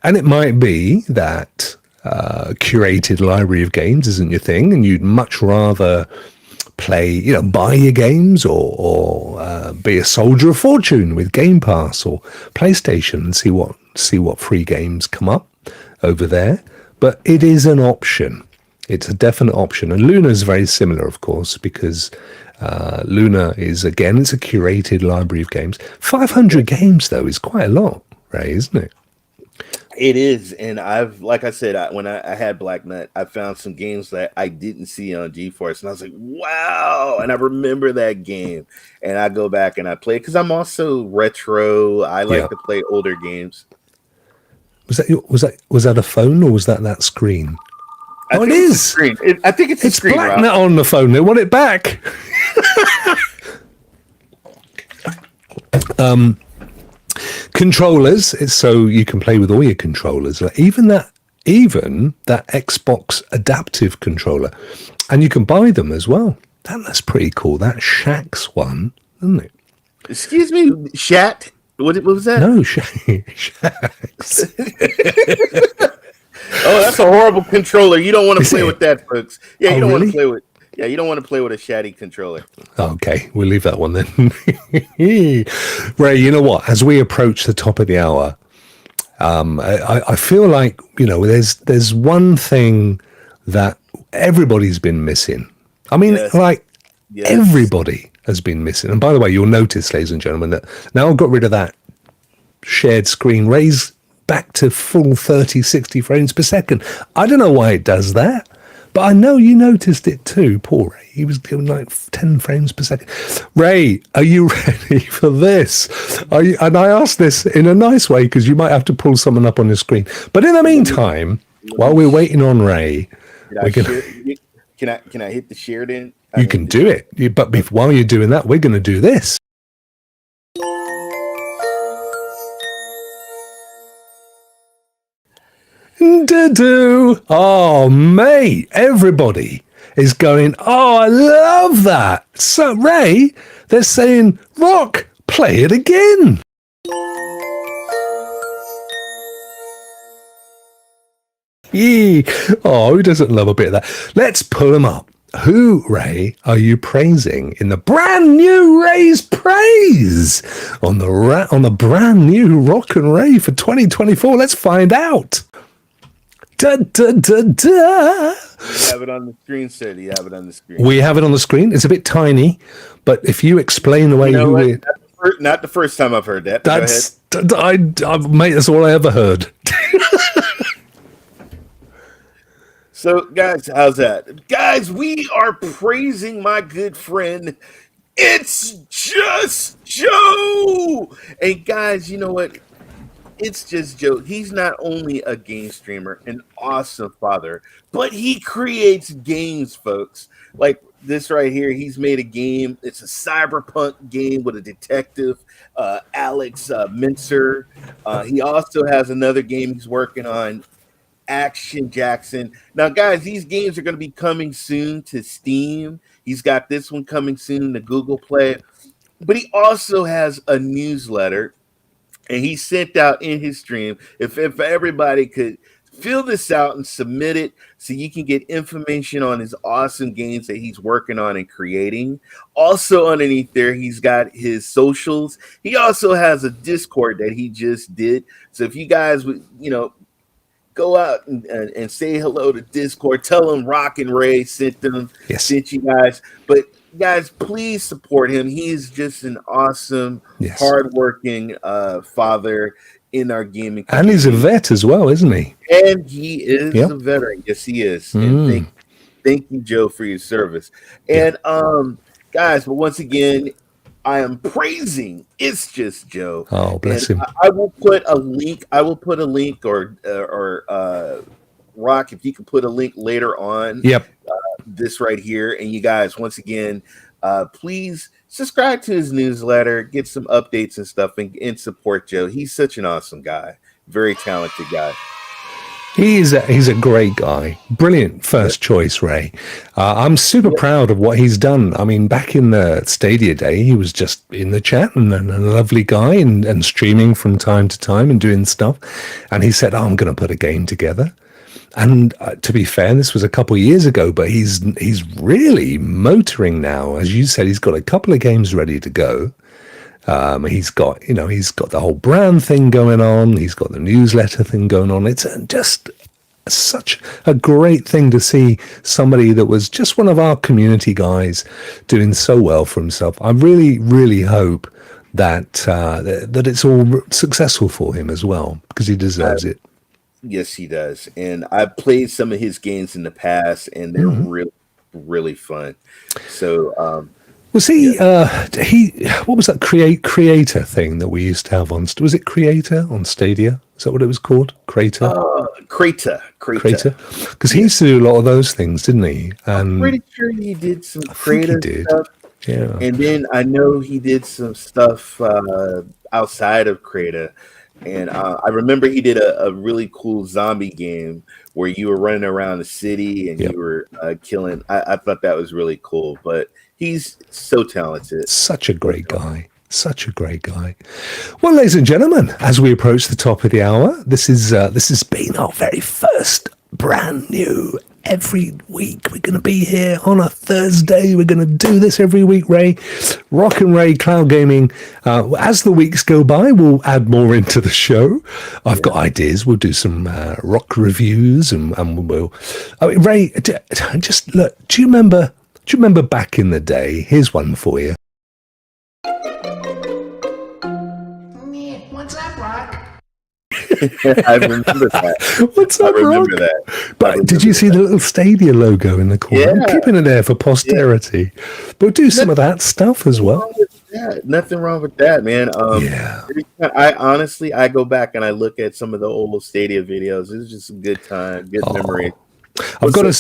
And it might be that curated library of games isn't your thing, and you'd much rather play, buy your games or be a soldier of fortune with Game Pass or PlayStation and see what free games come up over there. But it is an option. It's a definite option. And Luna is very similar, of course, because Luna is, again, it's a curated library of games. 500 games, though, is quite a lot, Ray, isn't it? It is. And like I said, when I had Blacknut, I found some games that I didn't see on GeForce. And I was like, wow. And I remember that game. And I go back and I play it because I'm also retro. I like to play older games. Was that a phone or was that screen? It is. Screen. I think it's a screen. It's Blacknut on the phone. They want it back. Controllers, so you can play with all your controllers. Even that Xbox adaptive controller, and you can buy them as well. That's pretty cool. That Shax one, isn't it? Excuse me, Shat. What was that? No, Shax. Oh, that's a horrible controller. You don't want to play with that, folks. Yeah, you don't want to play with. Yeah, you don't want to play with a shatty controller. Okay, we'll leave that one then. Ray, you know what? As we approach the top of the hour, I feel like there's one thing that everybody's been missing. I mean, everybody has been missing. And by the way, you'll notice, ladies and gentlemen, that now I've got rid of that shared screen. Ray's back to full 30, 60 frames per second. I don't know why it does that, but I know you noticed it too. Poor Ray. He was doing like 10 frames per second. Ray, are you ready for this? And I asked this in a nice way because you might have to pull someone up on your screen. But in the meantime, while we're waiting on Ray, can I hit the shared in? You can do it. But while you're doing that, we're going to do this. Oh, mate, everybody is going, oh, I love that. So, Ray, they're saying, Rokk, play it again. Oh, who doesn't love a bit of that? Let's pull them up. Who, Ray, are you praising in the brand new Ray's Praise on the brand new Rokk and Ray for 2024? Let's find out. Da, da, da, da. You have it on the screen, sir. You have it on the screen. We have it on the screen. It's a bit tiny, but if you explain the way not the first time I've heard that. Mate, that's all I ever heard. So, guys, how's that? Guys, we are praising my good friend. It's just Joe. And guys, you know what? It's just Joe. He's not only a game streamer, an awesome father, but he creates games, folks. Like this right here, he's made a game. It's a cyberpunk game with a detective, Alex Mincer. He also has another game he's working on, Action Jackson. Now, guys, these games are going to be coming soon to Steam. He's got this one coming soon to Google Play. But he also has a newsletter. And he sent out in his stream, if everybody could fill this out and submit it so you can get information on his awesome games that he's working on and creating. Also underneath there, he's got his socials. He also has a Discord that he just did. So if you guys would, go out and say hello to Discord, tell him Rokk and Ray sent you guys. But guys, please support him. He's just an awesome, hardworking father in our gaming community. And he's a vet as well, isn't he? And he is a veteran. Yes, he is. And thank you, Joe, for your service. And guys, but once again, I am praising It's Just Joe. Oh, bless him. I will put a link. or Rokk, if you can put a link later on. Yep. This right here. And you guys, once again, please subscribe to his newsletter, get some updates and stuff, and support Joe. He's such an awesome guy, very talented guy. He's a great guy. Brilliant first choice, Ray. I'm super proud of what he's done. I mean, back in the Stadia day, he was just in the chat and a lovely guy and streaming from time to time and doing stuff. And he said, I'm going to put a game together. And to be fair, this was a couple of years ago, but he's really motoring now. As you said, he's got a couple of games ready to go. He's got the whole brand thing going on. He's got the newsletter thing going on. It's just such a great thing to see somebody that was just one of our community guys doing so well for himself. I really, really hope that that it's all successful for him as well, because he deserves it. Yes, he does. And I've played some of his games in the past, and they're really, really fun. So, was he what was that creator thing that we used to have on? Was it Creator on Stadia? Is that what it was called? Creator? Creator. Because he used to do a lot of those things, didn't he? And I'm pretty sure he did some creative stuff. Yeah. And then I know he did some stuff outside of Creator. And I remember he did a really cool zombie game where you were running around the city and you were killing. I thought that was really cool. But he's so talented. Such a great guy. Well, ladies and gentlemen, as we approach the top of the hour, this has been our very first brand new. Every week we're going to be here on a Thursday. We're going to do this every week, Ray. Rokk and Ray Cloud Gaming. As the weeks go by, we'll add more into the show. I've got ideas. We'll do some Rokk reviews, and we'll. Ray, just look. Do you remember back in the day? Here's one for you. What's up, Rokk? I remember that. What's up, remember Rokk? that. But did you see the little Stadia logo in the corner? I'm keeping it there for posterity. We'll do some of that stuff as well. Nothing wrong with that, man. I go back and I look at some of the old Stadia videos. It's just a good time, good memory. I've got to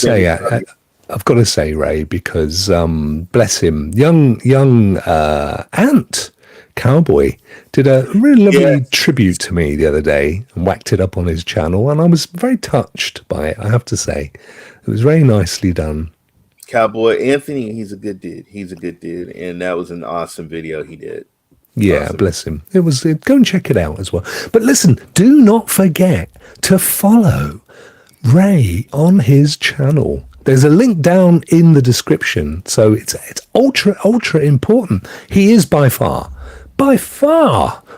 say, Ray, because bless him, young Ant Cowboy did a really lovely tribute to me the other day and whacked it up on his channel, and I was very touched by it. I have to say, it was very nicely done. Cowboy Anthony, he's a good dude, and that was an awesome video he did. Yeah, awesome. Bless him. It was. Go and check it out as well. But listen, do not forget to follow Ray on his channel. There's a link down in the description, so it's ultra important. He is by far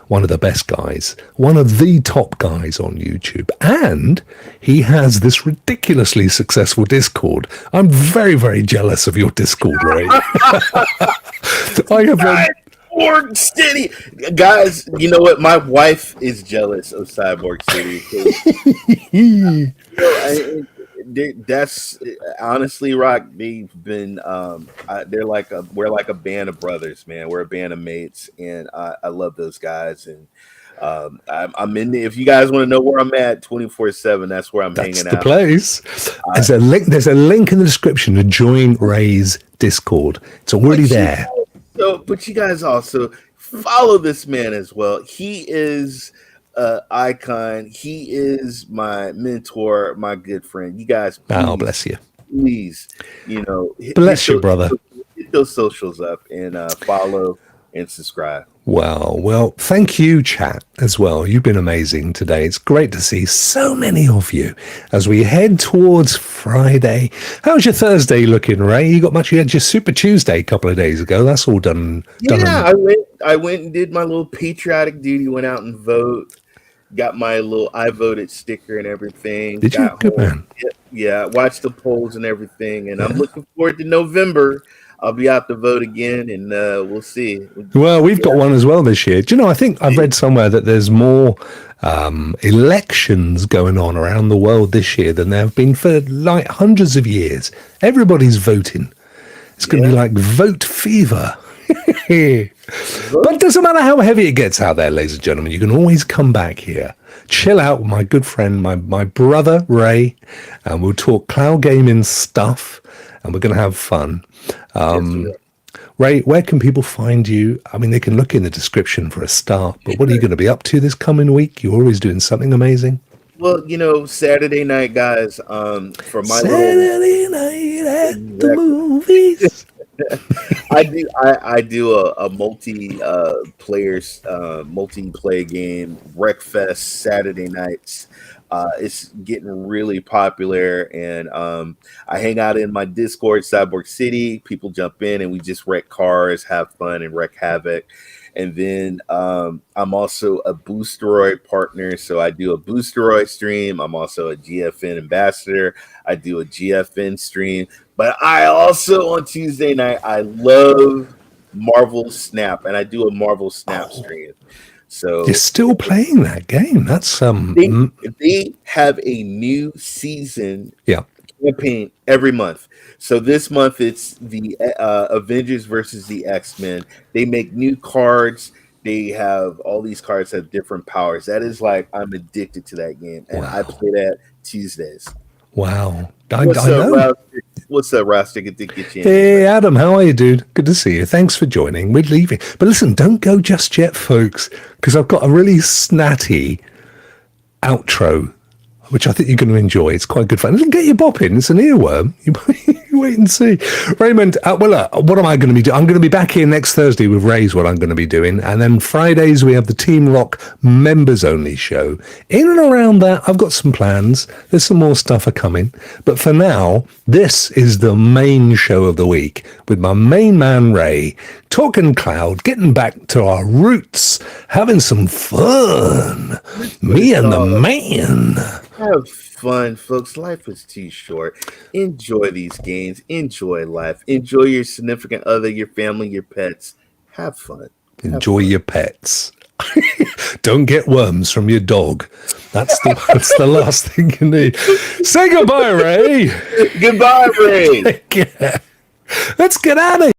one of the best guys, one of the top guys on YouTube, and he has this ridiculously successful Discord. I'm very, very jealous of your Discord, Ray. Cyborg City, guys. You know what? My wife is jealous of Cyborg City. That's honestly, Rokk. They've been we're like a band of brothers, man. We're a band of mates, and I love those guys. And I'm in there. If you guys want to know where I'm at 24/7, that's where I'm hanging out. That's the place. There's a link in the description to join Ray's Discord. It's already there. But you guys also follow this man as well. He is icon. He is my mentor, my good friend. You guys, please, bless you. Please, bless you, brother. Hit those socials up and follow and subscribe. Wow. Well, thank you, chat, as well. You've been amazing today. It's great to see so many of you as we head towards Friday. How's your Thursday looking, Ray? You got much? You had your Super Tuesday a couple of days ago. That's all done. Yeah, I went and did my little patriotic duty, went out and vote, got my little I voted sticker and everything. Did you? Good man. Yeah, watched the polls and everything, and I'm looking forward to November. I'll be out to vote again, and we'll see. Well, we've got one as well this year. Do you know, I think I've read somewhere that there's more elections going on around the world this year than there have been for like hundreds of years. Everybody's voting. It's going to be like vote fever. But it doesn't matter how heavy it gets out there, ladies and gentlemen. You can always come back here, chill out with my good friend, my brother, Ray, and we'll talk cloud gaming stuff, and we're going to have fun. Ray, where can people find you? I mean, they can look in the description for a start, but what are you going to be up to this coming week? You're always doing something amazing. Well, you know, Saturday night, guys, for my Saturday night at the movies. I do a multiplayer game, Wreckfest Saturday nights. It's getting really popular, and I hang out in my Discord, Cyborg City. People jump in, and we just wreck cars, have fun, and wreck havoc. And then I'm also a Boosteroid partner, so I do a Boosteroid stream. I'm also a GFN ambassador. I do a GFN stream, but I also on Tuesday night I love Marvel Snap, and I do a Marvel Snap stream. So you're still playing that game? That's they have a new season. Yeah. Campaign every month. So this month it's the Avengers versus the X-Men. They make new cards. They have all these cards have different powers. That is like I'm addicted to that game, and I play that Tuesdays. Wow. What's up, Rastic? Hey, Adam, how are you, dude? Good to see you. Thanks for joining. We're leaving. But listen, don't go just yet, folks, because I've got a really snatty outro, which I think you're going to enjoy. It's quite good fun. It'll get you bopping. It's an earworm. You wait and see. Raymond, what am I going to be doing? I'm going to be back here next Thursday with Ray's what I'm going to be doing. And then Fridays, we have the Team Rokk members-only show. In and around that, I've got some plans. There's some more stuff coming. But for now, this is the main show of the week with my main man, Ray, talking cloud, getting back to our roots, having some fun. Me and the man. Have fun, folks. Life is too short. Enjoy these games. Enjoy life. Enjoy your significant other, your family, your pets. Have fun. Enjoy your pets. Don't get worms from your dog. That's the last thing you need. Say goodbye, Ray. Goodbye, Ray. Yeah. Let's get out of here.